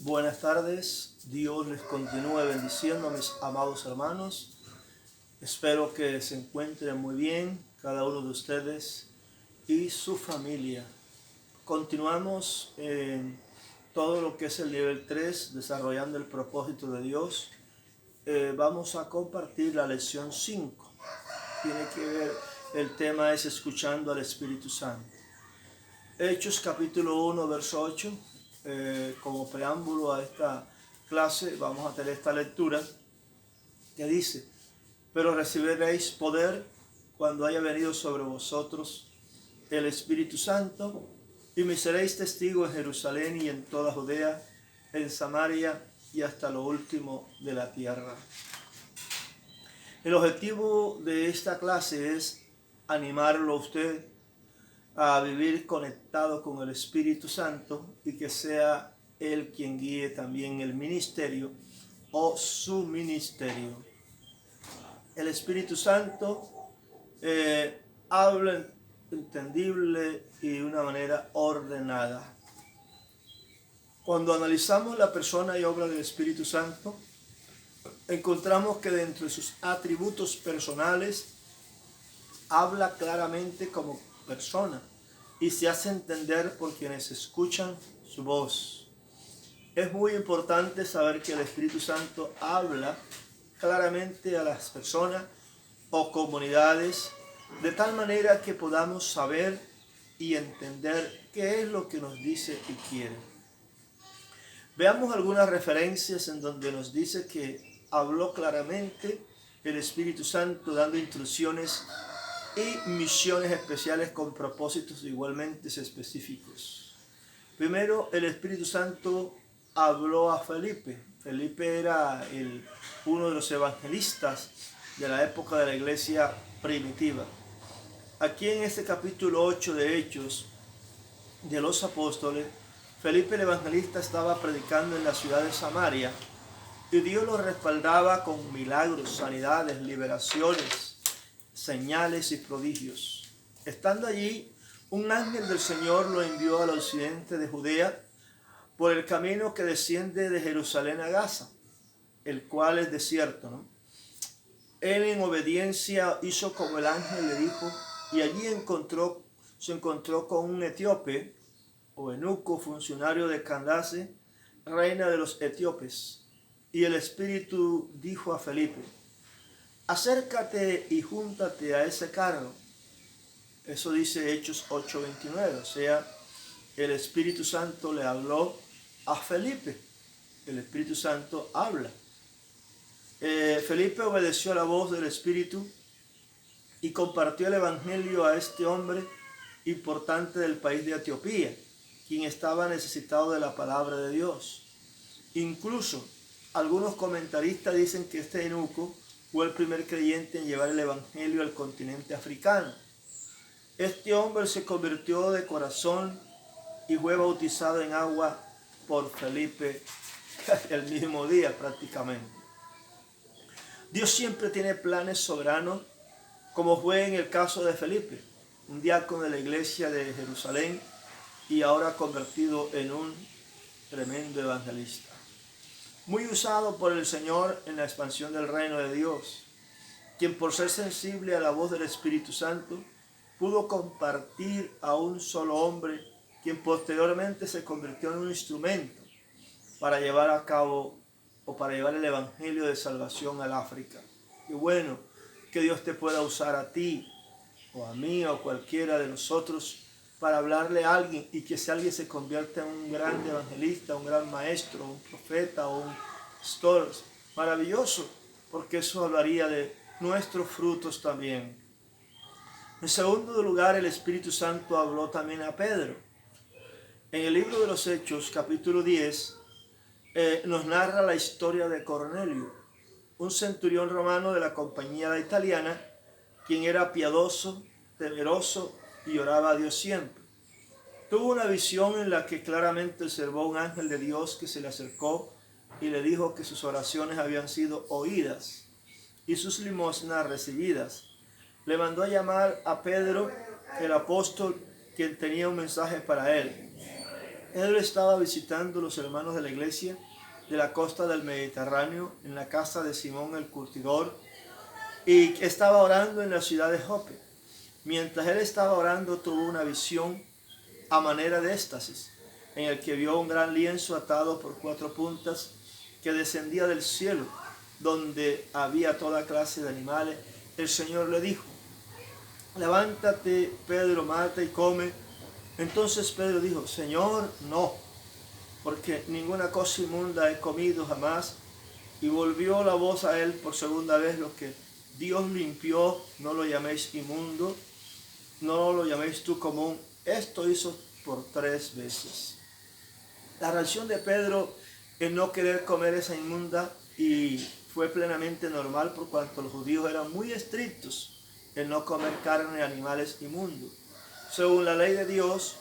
Buenas tardes, Dios les continúe bendiciendo, mis amados hermanos. Espero que se encuentren muy bien cada uno de ustedes y su familia. Continuamos en todo lo que es el nivel 3, desarrollando el propósito de Dios. Vamos a compartir la lección 5. Tiene que ver, el tema es escuchando al Espíritu Santo. Hechos capítulo 1, verso 8. Como preámbulo a esta clase vamos a tener esta lectura que dice: pero recibiréis poder cuando haya venido sobre vosotros el Espíritu Santo, y me seréis testigos en Jerusalén y en toda Judea, en Samaria y hasta lo último de la tierra. El objetivo de esta clase es animarlo a usted a vivir conectado con el Espíritu Santo y que sea Él quien guíe también el ministerio o su ministerio. El Espíritu Santo habla entendible y de una manera ordenada. Cuando analizamos la persona y obra del Espíritu Santo, encontramos que dentro de sus atributos personales habla claramente como persona y se hace entender por quienes escuchan su voz. Es muy importante saber que el Espíritu Santo habla claramente a las personas o comunidades de tal manera que podamos saber y entender qué es lo que nos dice y quiere. Veamos algunas referencias en donde nos dice que habló claramente el Espíritu Santo dando instrucciones y misiones especiales con propósitos igualmente específicos. Primero, el Espíritu Santo habló a Felipe. Felipe era uno de los evangelistas de la época de la iglesia primitiva. Aquí en este capítulo 8 de Hechos de los Apóstoles, Felipe el evangelista estaba predicando en la ciudad de Samaria y Dios lo respaldaba con milagros, sanidades, liberaciones, señales y prodigios. Estando allí, un ángel del Señor lo envió al occidente de Judea por el camino que desciende de Jerusalén a Gaza, el cual es desierto, ¿no? Él en obediencia hizo como el ángel le dijo, y allí se encontró con un etíope o eunuco, funcionario de Candace, reina de los etíopes. Y el Espíritu dijo a Felipe: acércate y júntate a ese carro. Eso dice Hechos 8:29. O sea, el Espíritu Santo le habló a Felipe. El Espíritu Santo habla. Felipe obedeció a la voz del Espíritu y compartió el Evangelio a este hombre importante del país de Etiopía, quien estaba necesitado de la palabra de Dios. Incluso algunos comentaristas dicen que este eunuco fue el primer creyente en llevar el Evangelio al continente africano. Este hombre se convirtió de corazón y fue bautizado en agua por Felipe el mismo día prácticamente. Dios siempre tiene planes soberanos, como fue en el caso de Felipe, un diácono de la iglesia de Jerusalén y ahora convertido en un tremendo evangelista. Muy usado por el Señor en la expansión del reino de Dios, quien por ser sensible a la voz del Espíritu Santo, pudo compartir a un solo hombre, quien posteriormente se convirtió en un instrumento para llevar a cabo o para llevar el Evangelio de salvación al África. Y bueno, que Dios te pueda usar a ti, o a mí, o a cualquiera de nosotros, para hablarle a alguien y que ese alguien se convierta en un gran evangelista, un gran maestro, un profeta o un pastor. Maravilloso, porque eso hablaría de nuestros frutos también. En segundo lugar, el Espíritu Santo habló también a Pedro. En el libro de los Hechos, capítulo 10, nos narra la historia de Cornelio, un centurión romano de la compañía italiana, quien era piadoso, temeroso y oraba a Dios siempre. Tuvo una visión en la que claramente observó un ángel de Dios que se le acercó y le dijo que sus oraciones habían sido oídas y sus limosnas recibidas. Le mandó a llamar a Pedro, el apóstol, quien tenía un mensaje para él. Pedro estaba visitando los hermanos de la iglesia de la costa del Mediterráneo en la casa de Simón el curtidor y estaba orando en la ciudad de Jope. Mientras él estaba orando tuvo una visión a manera de éxtasis, en el que vio un gran lienzo atado por 4 puntas que descendía del cielo, donde había toda clase de animales. El Señor le dijo: levántate, Pedro, mata y come. Entonces Pedro dijo: Señor, no, porque ninguna cosa inmunda he comido jamás. Y volvió la voz a él por segunda vez: lo que Dios limpió, no lo llaméis inmundo, no lo llaméis tú común. Esto hizo por 3 veces. La reacción de Pedro en no querer comer esa inmunda y fue plenamente normal, por cuanto los judíos eran muy estrictos en no comer carne de animales inmundos, según la ley de Dios.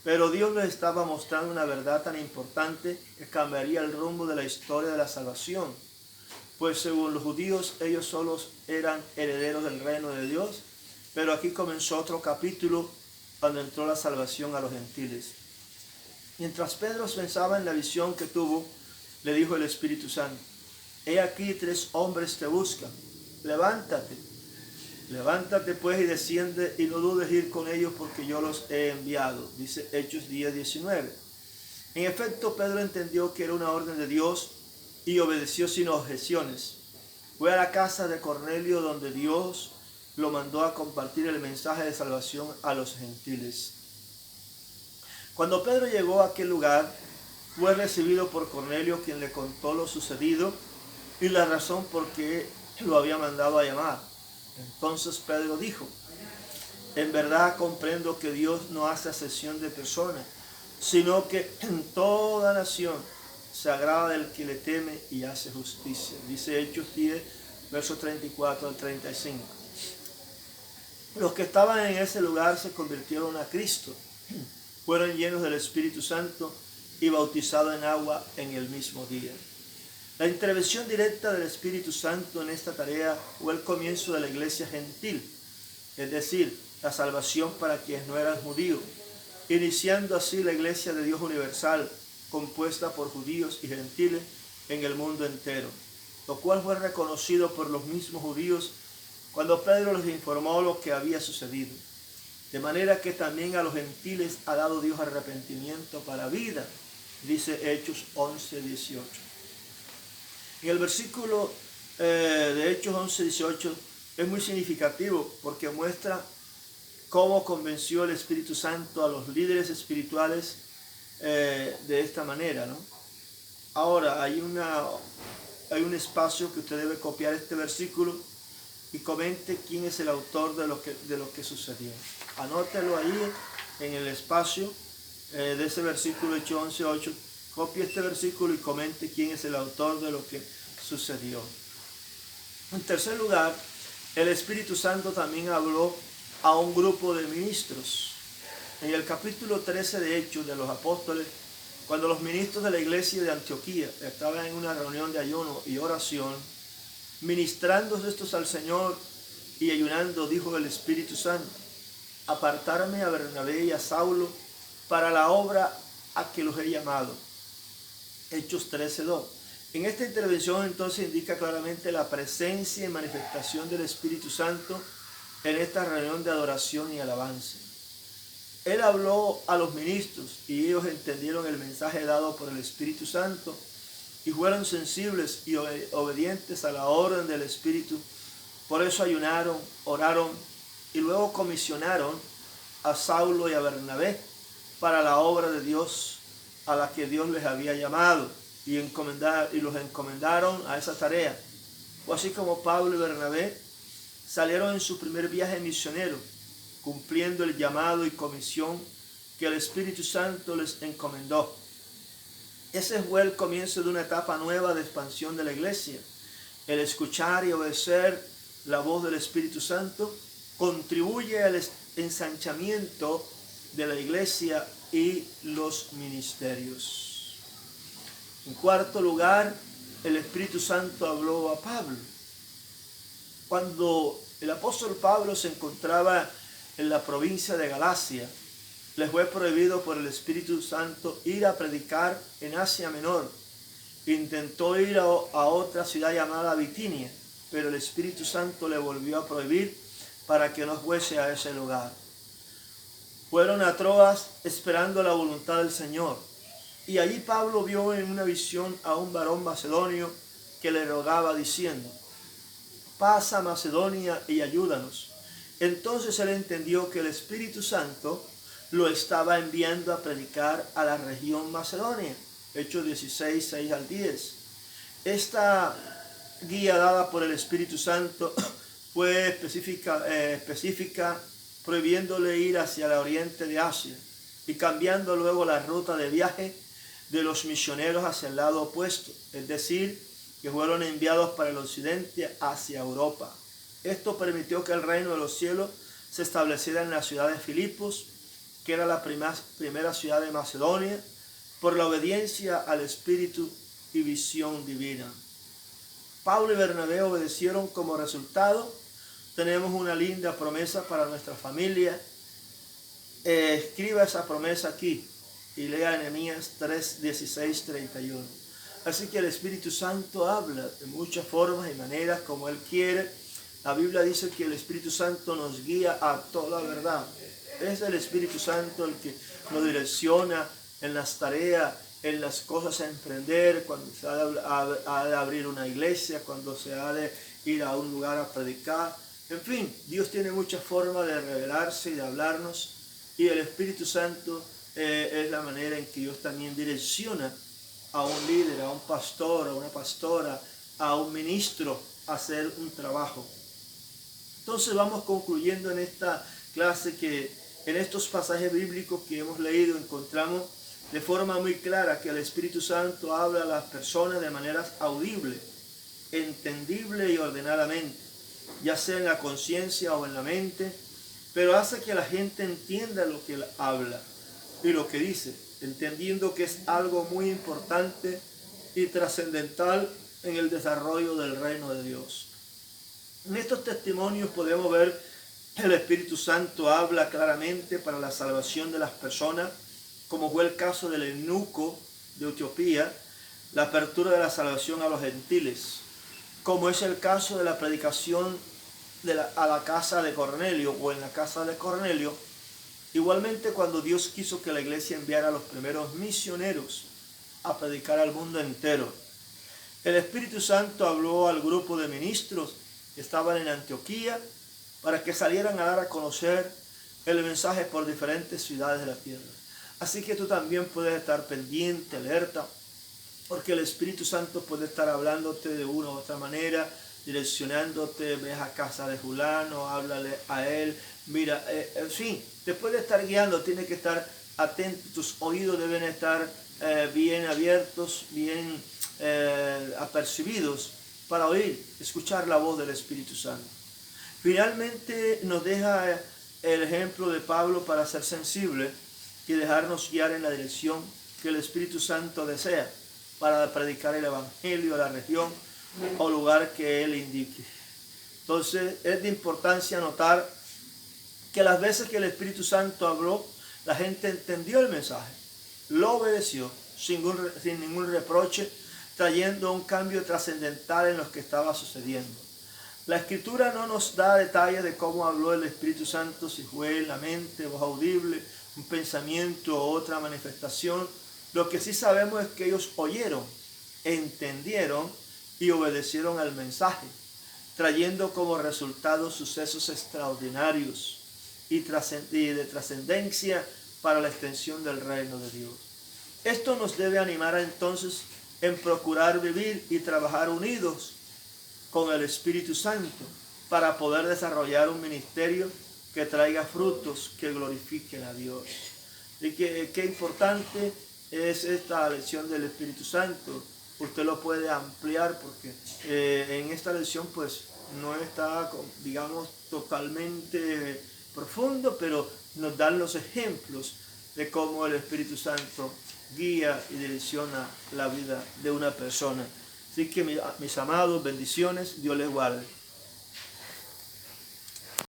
Pero Dios les estaba mostrando una verdad tan importante que cambiaría el rumbo de la historia de la salvación. Pues según los judíos, ellos solos eran herederos del reino de Dios, pero aquí comenzó otro capítulo cuando entró la salvación a los gentiles. Mientras Pedro pensaba en la visión que tuvo, le dijo el Espíritu Santo: he aquí 3 hombres te buscan, levántate pues y desciende, y no dudes ir con ellos, porque yo los he enviado. Dice Hechos 10:19. En efecto, Pedro entendió que era una orden de Dios y obedeció sin objeciones. Fue a la casa de Cornelio, donde Dios lo mandó a compartir el mensaje de salvación a los gentiles. Cuando Pedro llegó a aquel lugar, fue recibido por Cornelio, quien le contó lo sucedido y la razón por qué lo había mandado a llamar. Entonces Pedro dijo: en verdad comprendo que Dios no hace acepción de personas, sino que en toda nación se agrada del que le teme y hace justicia. Dice Hechos 10, versos 34 al 35. Los que estaban en ese lugar se convirtieron a Cristo, fueron llenos del Espíritu Santo y bautizados en agua en el mismo día. La intervención directa del Espíritu Santo en esta tarea fue el comienzo de la iglesia gentil, es decir, la salvación para quienes no eran judíos, iniciando así la iglesia de Dios universal, compuesta por judíos y gentiles en el mundo entero, lo cual fue reconocido por los mismos judíos cuando Pedro les informó lo que había sucedido. De manera que también a los gentiles ha dado Dios arrepentimiento para vida, dice Hechos 11:18. En el versículo de Hechos 11:18 es muy significativo porque muestra cómo convenció el Espíritu Santo a los líderes espirituales de esta manera, ¿no? Ahora, hay un espacio que usted debe copiar este versículo y comente quién es el autor de lo que sucedió. Anótelo ahí en el espacio de ese versículo Hechos 11:8. Copie este versículo y comente quién es el autor de lo que sucedió. En tercer lugar, el Espíritu Santo también habló a un grupo de ministros. En el capítulo 13 de Hechos de los Apóstoles, cuando los ministros de la iglesia de Antioquía estaban en una reunión de ayuno y oración, ministrando estos al Señor y ayunando, dijo el Espíritu Santo: apartarme a Bernabé y a Saulo para la obra a que los he llamado. Hechos 13:2. En esta intervención entonces indica claramente la presencia y manifestación del Espíritu Santo en esta reunión de adoración y alabanza. Él habló a los ministros y ellos entendieron el mensaje dado por el Espíritu Santo y fueron sensibles y obedientes a la orden del Espíritu. Por eso ayunaron, oraron y luego comisionaron a Saulo y a Bernabé para la obra de Dios a la que Dios les había llamado y los encomendaron a esa tarea. Fue así como Pablo y Bernabé salieron en su primer viaje misionero, cumpliendo el llamado y comisión que el Espíritu Santo les encomendó. Ese fue el comienzo de una etapa nueva de expansión de la iglesia. El escuchar y obedecer la voz del Espíritu Santo contribuye al ensanchamiento de la iglesia y los ministerios. En cuarto lugar, el Espíritu Santo habló a Pablo. Cuando el apóstol Pablo se encontraba en la provincia de Galacia, les fue prohibido por el Espíritu Santo ir a predicar en Asia Menor. Intentó ir a otra ciudad llamada Bitinia, pero el Espíritu Santo le volvió a prohibir para que no fuese a ese lugar. Fueron a Troas esperando la voluntad del Señor. Y allí Pablo vio en una visión a un varón macedonio que le rogaba diciendo: pasa a Macedonia y ayúdanos. Entonces él entendió que el Espíritu Santo lo estaba enviando a predicar a la región Macedonia. Hechos 16, 6 al 10. Esta guía dada por el Espíritu Santo fue específica, prohibiéndole ir hacia el oriente de Asia y cambiando luego la ruta de viaje de los misioneros hacia el lado opuesto, es decir, que fueron enviados para el occidente hacia Europa. Esto permitió que el reino de los cielos se estableciera en la ciudad de Filipos, que era la primera ciudad de Macedonia, por la obediencia al Espíritu y visión divina. Pablo y Bernabé obedecieron. Como resultado, tenemos una linda promesa para nuestra familia. Escriba esa promesa aquí y lea Nehemías 3, 16, 31. Así que el Espíritu Santo habla de muchas formas y maneras como Él quiere. La Biblia dice que el Espíritu Santo nos guía a toda verdad. Es el Espíritu Santo el que nos direcciona en las tareas, en las cosas a emprender, cuando se ha de abrir una iglesia, cuando se ha de ir a un lugar a predicar. En fin, Dios tiene muchas formas de revelarse y de hablarnos, y el Espíritu Santo es la manera en que Dios también direcciona a un líder, a un pastor, a una pastora, a un ministro a hacer un trabajo. Entonces vamos concluyendo en esta clase que en estos pasajes bíblicos que hemos leído encontramos de forma muy clara que el Espíritu Santo habla a las personas de maneras audibles, entendible y ordenadamente, ya sea en la conciencia o en la mente, pero hace que la gente entienda lo que Él habla y lo que dice, entendiendo que es algo muy importante y trascendental en el desarrollo del reino de Dios. En estos testimonios podemos ver que el Espíritu Santo habla claramente para la salvación de las personas, como fue el caso del eunuco de Etiopía, la apertura de la salvación a los gentiles, como es el caso de la predicación a la casa de Cornelio o en la casa de Cornelio. Igualmente, cuando Dios quiso que la iglesia enviara a los primeros misioneros a predicar al mundo entero, el Espíritu Santo habló al grupo de ministros que estaban en Antioquía para que salieran a dar a conocer el mensaje por diferentes ciudades de la tierra. Así que tú también puedes estar pendiente, alerta, porque el Espíritu Santo puede estar hablándote de una u otra manera, direccionándote: ves a casa de fulano, háblale a él, mira, en fin, te puede estar guiando. Tienes que estar atento, tus oídos deben estar bien abiertos, bien apercibidos para oír, escuchar la voz del Espíritu Santo. Finalmente nos deja el ejemplo de Pablo para ser sensible y dejarnos guiar en la dirección que el Espíritu Santo desea para predicar el Evangelio a la región o lugar que Él indique. Entonces es de importancia notar que las veces que el Espíritu Santo habló, la gente entendió el mensaje, lo obedeció sin ningún reproche, trayendo un cambio trascendental en lo que estaba sucediendo. La Escritura no nos da detalles de cómo habló el Espíritu Santo, si fue en la mente, voz audible, un pensamiento o otra manifestación. Lo que sí sabemos es que ellos oyeron, entendieron y obedecieron al mensaje, trayendo como resultado sucesos extraordinarios y de trascendencia para la extensión del reino de Dios. Esto nos debe animar entonces en procurar vivir y trabajar unidos con el Espíritu Santo para poder desarrollar un ministerio que traiga frutos que glorifiquen a Dios. Y qué importante es esta lección del Espíritu Santo. Usted lo puede ampliar porque en esta lección pues no está, digamos, totalmente profundo, pero nos dan los ejemplos de cómo el Espíritu Santo guía y direcciona la vida de una persona. Así que mis amados, bendiciones, Dios les guarde.